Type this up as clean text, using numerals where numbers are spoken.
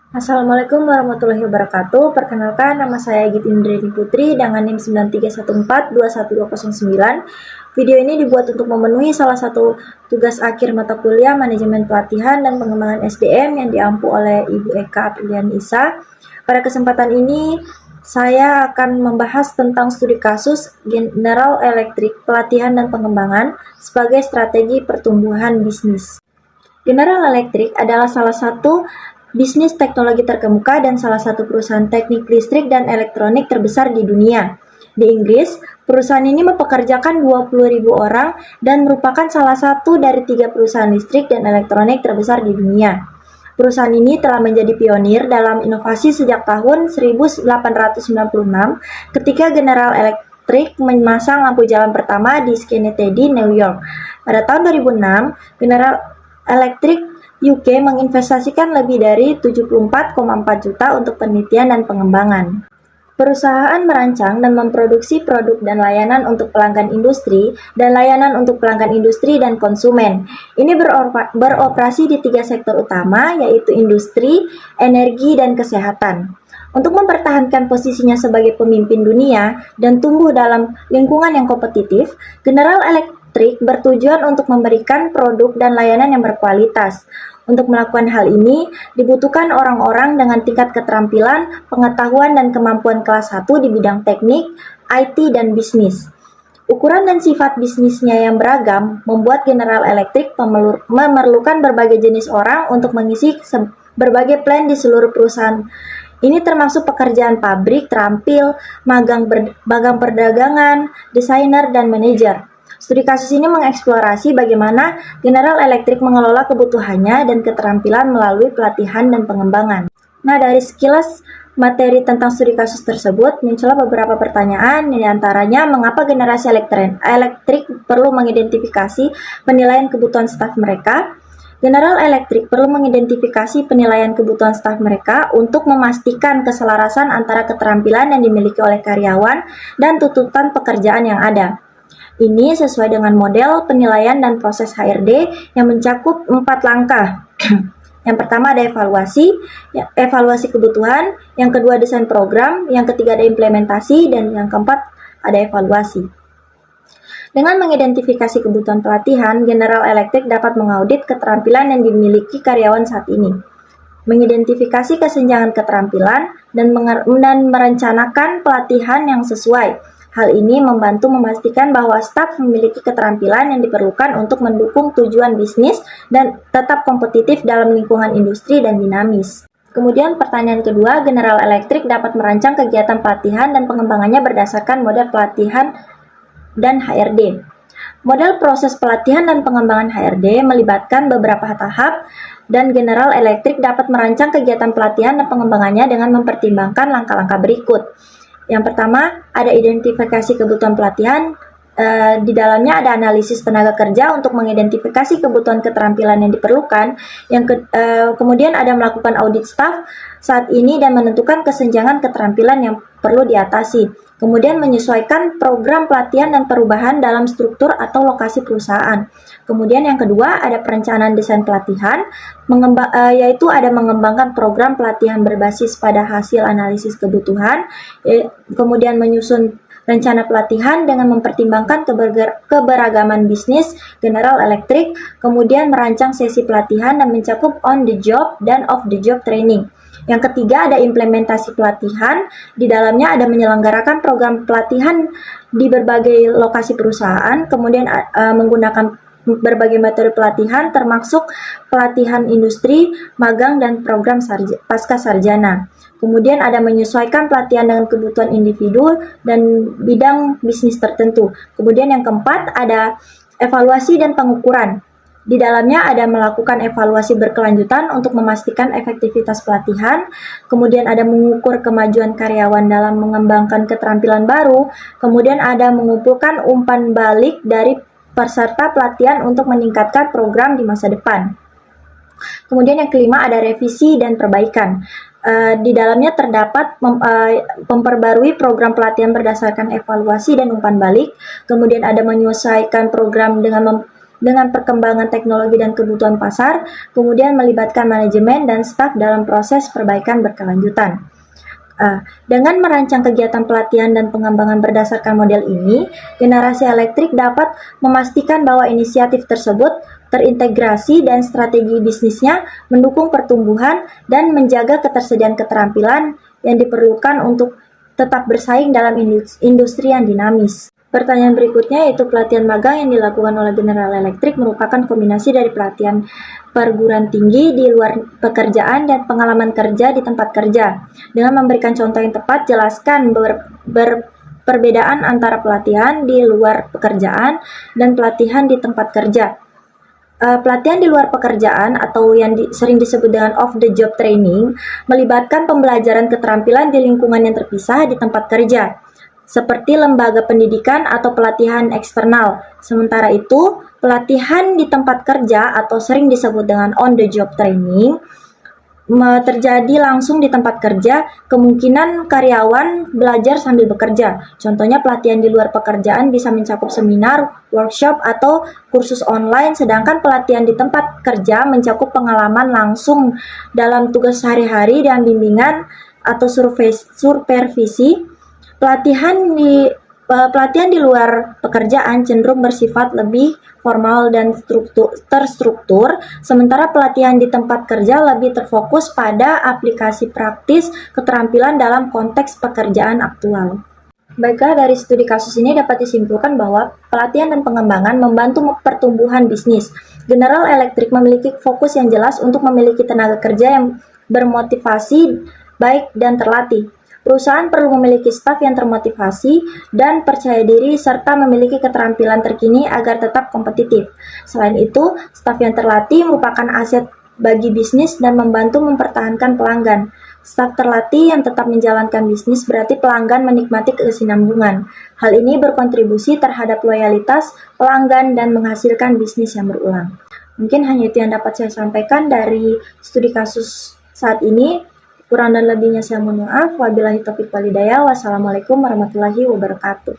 Assalamualaikum warahmatullahi wabarakatuh. Perkenalkan, nama saya Giti Indriani Putri dengan NIM 9314-21209. Video ini dibuat untuk memenuhi salah satu tugas akhir mata kuliah Manajemen Pelatihan dan Pengembangan SDM yang diampu oleh Ibu Eka Aprilian Isa. Pada kesempatan ini, saya akan membahas tentang studi kasus General Electric Pelatihan dan Pengembangan sebagai strategi pertumbuhan bisnis. General Electric adalah salah satu bisnis teknologi terkemuka dan salah satu perusahaan teknik listrik dan elektronik terbesar di dunia. Di Inggris, perusahaan ini mempekerjakan 20.000 orang dan merupakan salah satu dari 3 perusahaan listrik dan elektronik terbesar di dunia. Perusahaan ini telah menjadi pionir dalam inovasi sejak tahun 1896 ketika General Electric memasang lampu jalan pertama di Schenectady, New York. Pada tahun 2006, General Electric UK menginvestasikan lebih dari 74,4 juta untuk penelitian dan pengembangan. Perusahaan merancang dan memproduksi produk dan layanan untuk pelanggan industri dan layanan untuk pelanggan industri dan konsumen. Ini beroperasi di 3 sektor utama, yaitu industri, energi, dan kesehatan. Untuk mempertahankan posisinya sebagai pemimpin dunia dan tumbuh dalam lingkungan yang kompetitif, General Electric bertujuan untuk memberikan produk dan layanan yang berkualitas. Untuk melakukan hal ini, dibutuhkan orang-orang dengan tingkat keterampilan, pengetahuan, dan kemampuan kelas 1 di bidang teknik, IT, dan bisnis. Ukuran dan sifat bisnisnya yang beragam membuat General Electric memerlukan berbagai jenis orang untuk mengisi berbagai plan di seluruh perusahaan. Ini termasuk pekerjaan pabrik, terampil, magang perdagangan, desainer, dan manajer. Studi kasus ini mengeksplorasi bagaimana General Electric mengelola kebutuhannya dan keterampilan melalui pelatihan dan pengembangan. Nah, dari sekilas materi tentang studi kasus tersebut, muncullah beberapa pertanyaan, di antaranya mengapa generasi elektrik perlu mengidentifikasi penilaian kebutuhan staf mereka. General Electric perlu mengidentifikasi penilaian kebutuhan staf mereka untuk memastikan keselarasan antara keterampilan yang dimiliki oleh karyawan dan tuntutan pekerjaan yang ada. Ini sesuai dengan model penilaian dan proses HRD yang mencakup 4 langkah. Yang pertama ada evaluasi kebutuhan, yang kedua desain program, yang ketiga ada implementasi, dan yang keempat ada evaluasi. Dengan mengidentifikasi kebutuhan pelatihan, General Electric dapat mengaudit keterampilan yang dimiliki karyawan saat ini, mengidentifikasi kesenjangan keterampilan, dan merencanakan pelatihan yang sesuai. Hal ini membantu memastikan bahwa staf memiliki keterampilan yang diperlukan untuk mendukung tujuan bisnis dan tetap kompetitif dalam lingkungan industri dan dinamis. Kemudian pertanyaan kedua, General Electric dapat merancang kegiatan pelatihan dan pengembangannya berdasarkan model pelatihan dan HRD. Model proses pelatihan dan pengembangan HRD melibatkan beberapa tahap dan General Electric dapat merancang kegiatan pelatihan dan pengembangannya dengan mempertimbangkan langkah-langkah berikut. Yang pertama, ada identifikasi kebutuhan pelatihan. Di dalamnya ada analisis tenaga kerja untuk mengidentifikasi kebutuhan keterampilan yang diperlukan. Kemudian ada melakukan audit staf saat ini dan menentukan kesenjangan keterampilan yang perlu diatasi. Kemudian menyesuaikan program pelatihan dan perubahan dalam struktur atau lokasi perusahaan. Kemudian yang kedua ada perencanaan desain pelatihan, yaitu ada mengembangkan program pelatihan berbasis pada hasil analisis kebutuhan, kemudian menyusun rencana pelatihan dengan mempertimbangkan keberagaman bisnis General Electric, kemudian merancang sesi pelatihan dan mencakup on the job dan off the job training. Yang ketiga ada implementasi pelatihan, di dalamnya ada menyelenggarakan program pelatihan di berbagai lokasi perusahaan, kemudian menggunakan berbagai metode pelatihan termasuk pelatihan industri, magang, dan program pasca sarjana. Kemudian ada menyesuaikan pelatihan dengan kebutuhan individu dan bidang bisnis tertentu. Kemudian yang keempat ada evaluasi dan pengukuran. Di dalamnya ada melakukan evaluasi berkelanjutan untuk memastikan efektivitas pelatihan, kemudian ada mengukur kemajuan karyawan dalam mengembangkan keterampilan baru, kemudian ada mengumpulkan umpan balik dari peserta pelatihan untuk meningkatkan program di masa depan. Kemudian yang kelima ada revisi dan perbaikan. Di dalamnya terdapat memperbarui program pelatihan berdasarkan evaluasi dan umpan balik, kemudian ada menyesuaikan program dengan dengan perkembangan teknologi dan kebutuhan pasar, kemudian melibatkan manajemen dan staf dalam proses perbaikan berkelanjutan. Dengan merancang kegiatan pelatihan dan pengembangan berdasarkan model ini, generasi elektrik dapat memastikan bahwa inisiatif tersebut terintegrasi dan strategi bisnisnya mendukung pertumbuhan dan menjaga ketersediaan keterampilan yang diperlukan untuk tetap bersaing dalam industri yang dinamis. Pertanyaan berikutnya yaitu pelatihan magang yang dilakukan oleh General Electric merupakan kombinasi dari pelatihan perguruan tinggi di luar pekerjaan dan pengalaman kerja di tempat kerja. Dengan memberikan contoh yang tepat, jelaskan perbedaan antara pelatihan di luar pekerjaan dan pelatihan di tempat kerja. Pelatihan di luar pekerjaan atau yang sering disebut dengan off-the-job training melibatkan pembelajaran keterampilan di lingkungan yang terpisah di tempat kerja, seperti lembaga pendidikan atau pelatihan eksternal. Sementara itu, pelatihan di tempat kerja atau sering disebut dengan on-the-job training terjadi langsung di tempat kerja, kemungkinan karyawan belajar sambil bekerja. Contohnya pelatihan di luar pekerjaan bisa mencakup seminar, workshop, atau kursus online, sedangkan pelatihan di tempat kerja mencakup pengalaman langsung dalam tugas sehari-hari dan bimbingan atau supervisi. Pelatihan di luar pekerjaan cenderung bersifat lebih formal dan terstruktur, sementara pelatihan di tempat kerja lebih terfokus pada aplikasi praktis keterampilan dalam konteks pekerjaan aktual. Baiklah, dari studi kasus ini dapat disimpulkan bahwa pelatihan dan pengembangan membantu pertumbuhan bisnis. General Electric memiliki fokus yang jelas untuk memiliki tenaga kerja yang bermotivasi, baik, dan terlatih. Perusahaan perlu memiliki staf yang termotivasi dan percaya diri serta memiliki keterampilan terkini agar tetap kompetitif. Selain itu, staf yang terlatih merupakan aset bagi bisnis dan membantu mempertahankan pelanggan. Staf terlatih yang tetap menjalankan bisnis berarti pelanggan menikmati kesinambungan. Hal ini berkontribusi terhadap loyalitas pelanggan dan menghasilkan bisnis yang berulang. Mungkin hanya itu yang dapat saya sampaikan dari studi kasus saat ini. Kurang dan lebihnya saya mohon maaf. Wabillahi taufiq walhidayah. Wassalamualaikum warahmatullahi wabarakatuh.